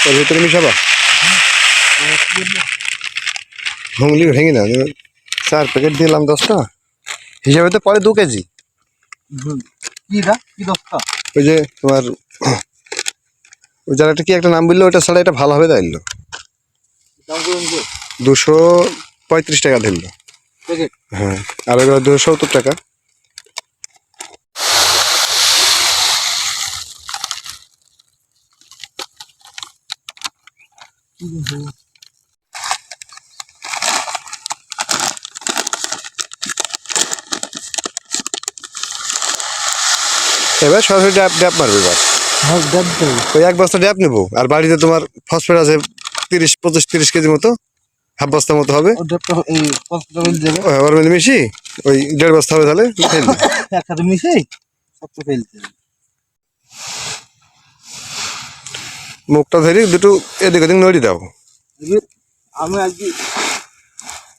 এর ভিতরে মিশাবা ভুংলি ভেঙে না 4 প্যাকেট দিলাম 10টা হিসাবে তো পরে 2 কেজি কি 10টা ওই যে তোমার ওই জায়গাটা কি একটা নাম বললো ওটা ছাড়া এটা ভালো হবে তাইলো দাম করুন যে 235 টাকা ধরলো প্যাকেট হ্যাঁ আর এগুলো 270 টাকা এবার সরাসরি ড্যাপ মারবে এবার হ্যাঁ দাম তো ওই 1 বস্তা ড্যাপ নেবো আর বাড়িতে তোমার ফসফেট আছে 25-30 কেজি মতো হাফ বস্তা মতো হবে ওটা তো এই 5 টাকা দেবে ওর মধ্যে মিশি ওই 1.5 বস্তা হবে তাহলে ফেলবে একসাথে মিশে সব তো ফেলতে মুখটা ধরে দুটো এদিক ওদিক নড়ি দাও আমি আজকে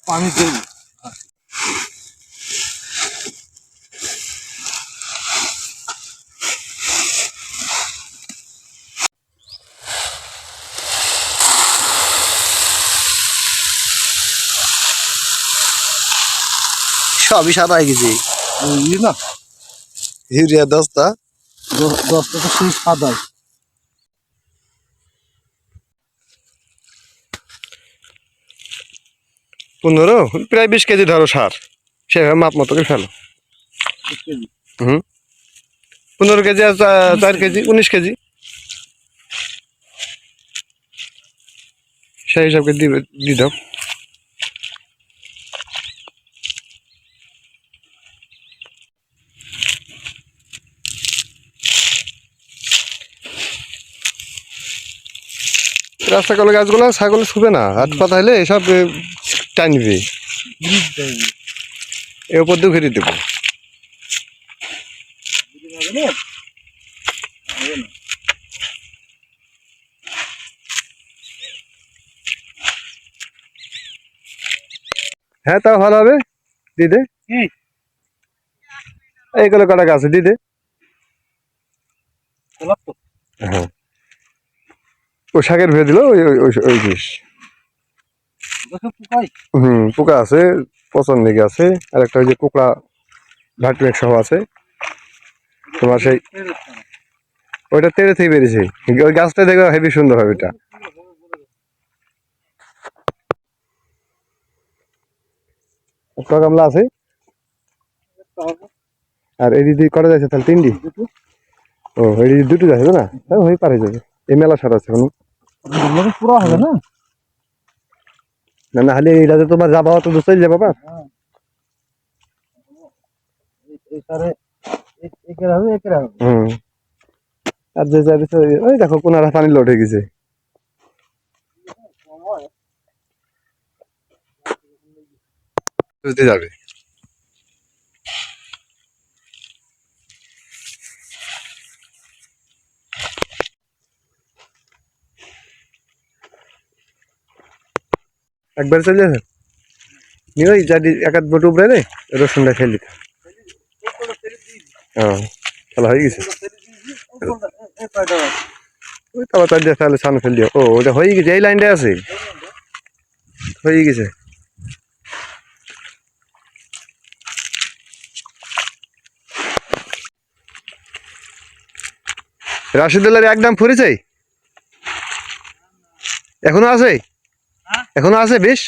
পানি দেব সবই সাদা হয়ে গেছে না ইউরিয়া 10টা 10টা তো সেই সাদা 15 প্রায় 20 কেজি ধরো সার সেভাবে মাপ মতো করে ফেলো 15 কেজি আর 4 কেজি 19 কেজি সেই হিসাবে দিয়ে দাও রাস্তা কলে গাছগুলো ছাগল শুবে না হাত পাতা হলে এসব টানবে এর উপর দিয়ে ঘিরে দেবো হ্যাঁ তাও ভালো হবে দিদে এইগুলো কটা গাছ দিদে হ্যাঁ ও শাকের ভেয়ে দিল ওই ওই ওই বিষ পোকা আছে পচন লেগে আছে আর একটা ওই যে পোকড়া ভার্টিমেক সহ আছে তোমার সেই ওইটা তেড়ে থেকে বেরিয়েছে ওই গাছটা দেখো হেবি সুন্দর হবে এটা একটা গামলা আছে আর এই দিদি করা যাচ্ছে তাহলে 3টি ও এই দিদি 2টি যাচ্ছে না তাই হয়ে পারে যাবে এই মেলা সার আছে এখন পুরো হবে না না না হলে এইটাতে তোমার যাবা তো চলে যাবে বাবা আর যে যাবে ওই দেখো কোনারা পানি লোড হয়ে গেছে যাবে একবার চলে যাবে নিয়ে ওই যদি 1-8 বটু উপরে রে রসুনটা ফেলে দিতে হ্যাঁ তাহলে হয়ে গেছে ওই তাড়াতাড়ি দিয়ে তাহলে সামনে ফেল দিও ও ওটা হয়ে গেছে এই লাইনটা আছে হয়ে গেছে রাশিদুল্লাহর একদম ফুরেছে এখনো আছে বেশ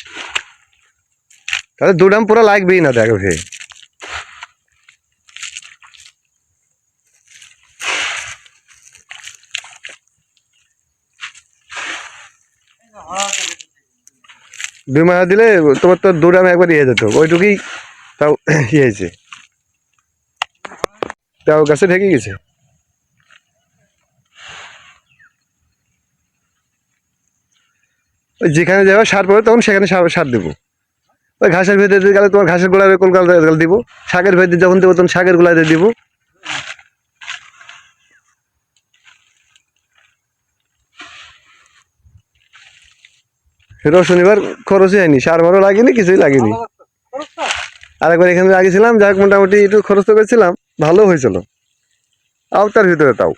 তাহলে 2 ডাম পুরো লাগবেই না দেখো ভে দুই মাস দিলে তোমার তো 2 ডাম একবার ইয়ে যেত ওইটুকুই তাও ইয়ে হয়েছে তাও গাছে ঢেকে গেছে ওই যেখানে যাবে সার পড়বে তখন সেখানে সার দেবো ওই ঘাসের ভেতরে গেলে তোমার ঘাসের গোড়ায় কোন দিব শাকের ভেতরে যখন দেবো তখন শাকের গোড়ায় দিব শনিবার খরচই হয়নি সার মারও লাগেনি কিছুই লাগেনি আরেকবার এখানে লাগিয়েছিলাম যাক মোটামুটি একটু খরচ তো করেছিলাম ভালো হয়েছিল আওতার ভিতরে তাও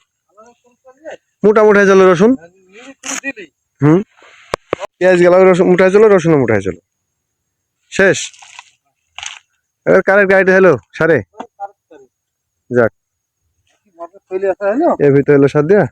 মোটামুটি হয়েছিল রসুন হুম, পেঁয়াজ গেল, রসুন মুঠায় চলো, রসুন মুঠায় চলো, শেষ। এবার কারের গাড়িটা হলো সারে, যাক চলে আসা হলো। এর ভিতরে হলো সার দিয়া।